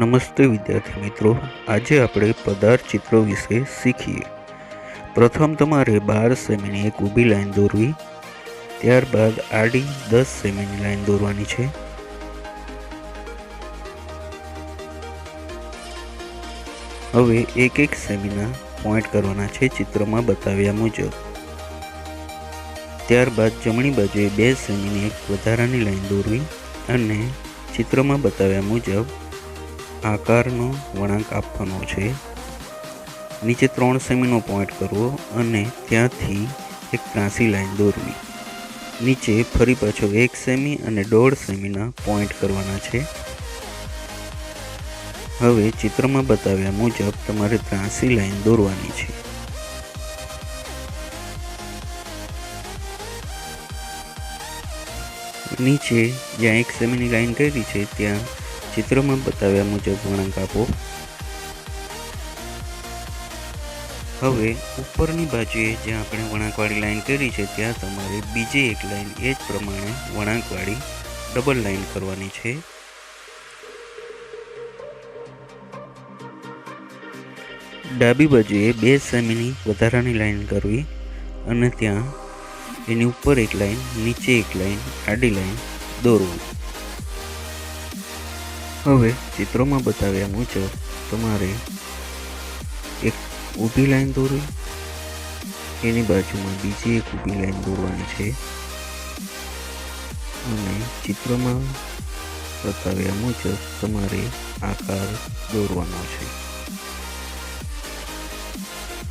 નમસ્તે વિદ્યાર્થી મિત્રો, આજે આપણે પદાર્થ ચિત્રો વિશે શીખીએ। પ્રથમ તમારે 12 સેમીની એક ઊભી લાઈન દોરવી, ત્યારબાદ આડી 10 સેમીની લાઈન દોરવાની છે। હવે એક એક સેમીના પોઈન્ટ કરવાના છે ચિત્રમાં બતાવ્યા મુજબ। ત્યારબાદ જમણી બાજુએ 2 સેમીની એક વધારાની લાઈન દોરવી અને ચિત્રમાં બતાવ્યા મુજબ આકારનો વળાંક આપવાનો છે। નીચે 3 સેમીનો પોઈન્ટ કરવો અને ત્યાંથી એક ત્રાંસી લાઈન દોરવી। નીચે ફરી પાછો 1 સેમી અને 1.5 સેમીના પોઈન્ટ કરવાના છે। હવે ચિત્રમાં બતાવ્યા મુજબ તમારે ત્રાંસી લાઈન દોરવાની છે। નીચે જ્યાં 1 સેમીની લાઈન કરી છે ત્યાં ચિત્રમાં બતાવ્યા મુજબ વળાંક આપો। હવે ઉપરની બાજુએ જ્યાં આપણે વળાંકવાળી લાઈન કરી છે ત્યાં તમારે બીજી એક લાઈન એ જ પ્રમાણે વળાંકવાળી ડબલ લાઈન કરવાની છે। ડાબી બાજુએ 2 સેમીની વધારાની લાઈન કરવી અને ત્યાં એની ઉપર એક લાઈન, નીચે એક લાઈન, આડી લાઈન દોરવી। હવે ચિત્રોમાં બતાવ્યા મુજબ તમારે એક ઊભી લાઈન દોરવી, એની બાજુમાં બીજી એક ઊભી લાઈન દોરવાની છે અને ચિત્રમાં બતાવ્યા મુજબ તમારે આકાર દોરવાનો છે।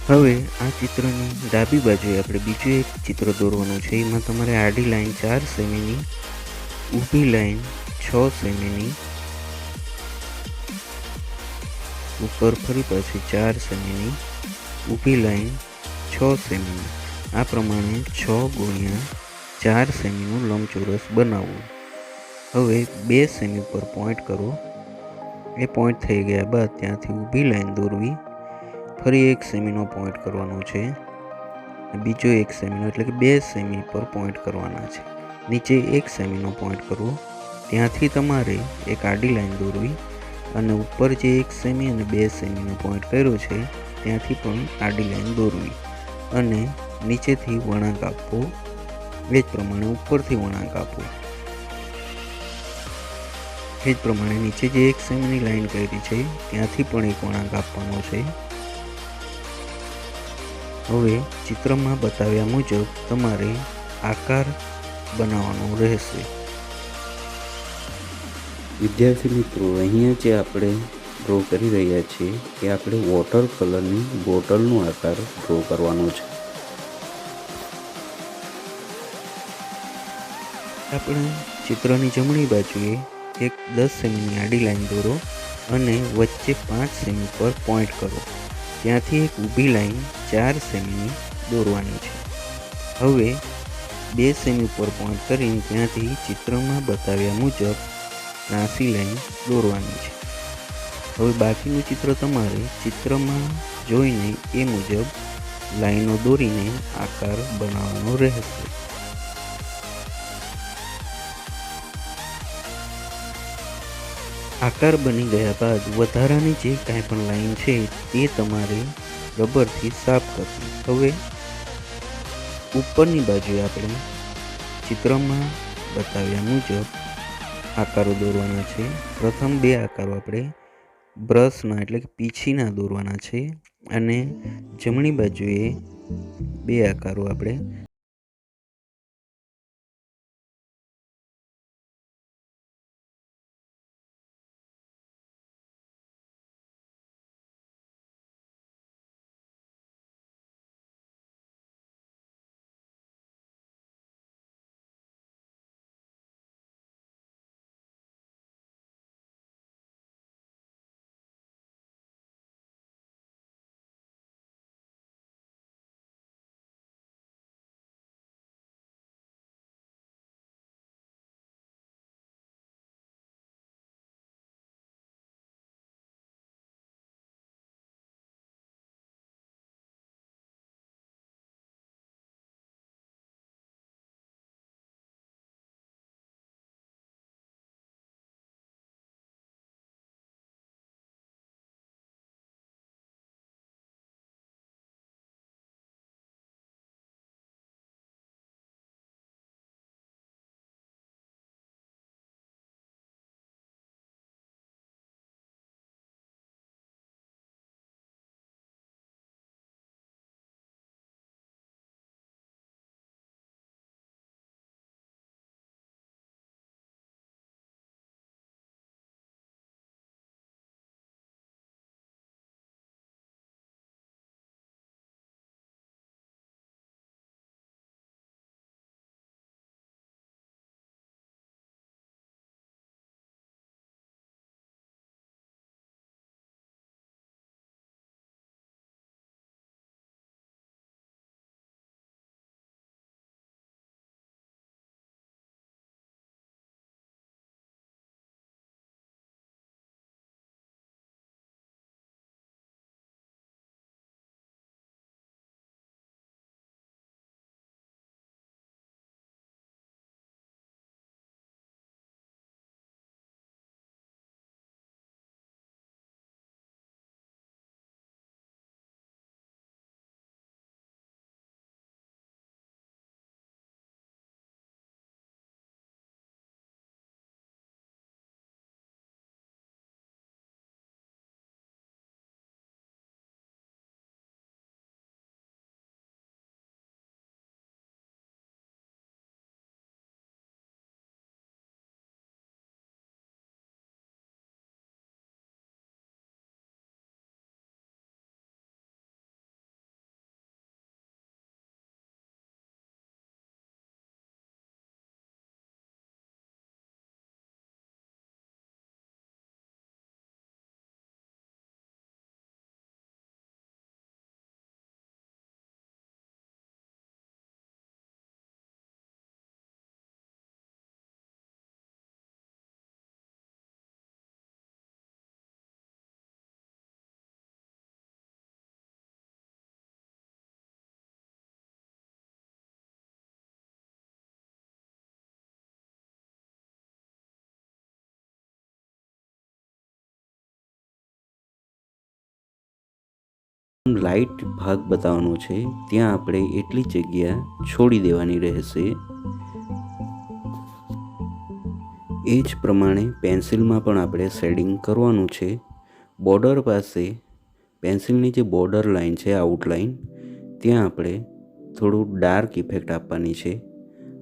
હવે આ ચિત્રની ડાબી બાજુએ આપણે બીજું એક ચિત્ર દોરવાનું છે। એમાં તમારે આડી લાઈન 4 સેમીની, ઊભી લાઈન 6 સેમીની, ઉપર ફરી પાછી 4 સેમીની, ઊભી લાઈન 6 સેમીની, આ પ્રમાણે 6 ગુણ્યા 4 સેમીનું લંબચોરસ બનાવવું। હવે 2 સેમી પર પોઈન્ટ કરો। એ પોઈન્ટ થઈ ગયા બાદ ત્યાંથી ઊભી લાઈન દોરવી, ફરી 1 સેમીનો પોઈન્ટ કરવાનો છે, બીજો 1 સેમીનો એટલે કે 2 સેમી પર પોઈન્ટ કરવાના છે। નીચે 1 સેમીનો પોઈન્ટ કરવો, ત્યાંથી તમારે એક આડી લાઈન દોરવી અને ઉપર જે 1 સેમી અને 2 સેમીનો પોઈન્ટ કર્યો છે ત્યાંથી પણ આડી લાઈન દોરવી અને નીચેથી વળાંક આપવો। એ જ પ્રમાણે ઉપરથી વળાંક આપવો। એ જ પ્રમાણે નીચે જે 1 સેમીની લાઈન કરી છે ત્યાંથી પણ એક વળાંક આપવાનો છે। હવે ચિત્રમાં બતાવ્યા મુજબ તમારે આકાર બનાવવાનો રહેશે। વિદ્યાર્થી મિત્રો, અહીંયા જે આપણે ડ્રો કરી રહ્યા છીએ એ આપણે વોટર કલરની બોટલનો આકાર ડ્રો કરવાનો છે। આપણે ચિત્રની જમણી બાજુએ એક 10 સેમીની આડી લાઈન દોરો અને વચ્ચે 5 સેમી પર પોઈન્ટ કરો, ત્યાંથી એક ઊભી લાઈન 4 સેમીની દોરવાની છે। હવે 2 સેમી પર પોઈન્ટ કરીને ત્યાંથી ચિત્રમાં બતાવ્યા મુજબ ત્રાંસી લાઈન દોરવાની છે। હવે બાકીનું ચિત્ર તમારે ચિત્રમાં જોઈને એ મુજબ લાઈનો દોરીને આકાર બનાવવાનો રહેશે। આકાર બની ગયા બાદ વધારાની જે કાંઈ પણ લાઈન છે તે તમારે રબરથી સાફ કરવી। હવે ઉપરની બાજુએ આપણે ચિત્રમાં બતાવ્યા મુજબ આકારો દોરવાના છે। પ્રથમ 2 આકારો આપણે બ્રશના એટલે કે પીંછીના દોરવાના છે અને જમણી બાજુએ 2 આકારો આપણે લાઇટ ભાગ બતાવવાનો છે ત્યાં આપણે એટલી જગ્યા છોડી દેવાની રહેશે. એ જ પ્રમાણે પેન્સિલમાં પણ આપણે શેડિંગ કરવાનું છે. બોર્ડર પાસે પેન્સિલની જે બોર્ડર લાઈન છે, આઉટલાઈન, ત્યાં આપણે થોડું ડાર્ક ઇફેક્ટ આપવાની છે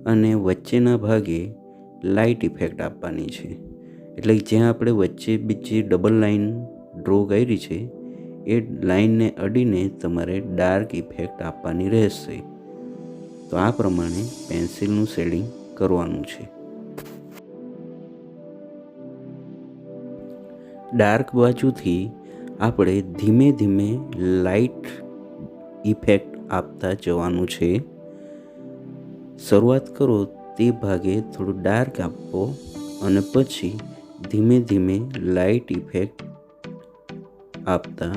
અને વચ્ચેના ભાગે લાઇટ ઇફેક્ટ આપવાની છે. એટલે જ્યાં આપણે વચ્ચે બીજી ડબલ લાઈન ડ્રો કરી છે એ લાઈનને અડીને તમારે ડાર્ક ઇફેક્ટ આપવાની રહેશે. તો આ પ્રમાણે પેન્સિલનું શેડિંગ કરવાનું છે. ડાર્ક બાજુથી આપણે ધીમે ધીમે લાઇટ ઇફેક્ટ આપતા જવાનું છે. શરૂઆત કરો તે ભાગે થોડું ડાર્ક આપો અને પછી ધીમે ધીમે લાઇટ ઇફેક્ટ આપતા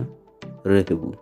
રહેવું.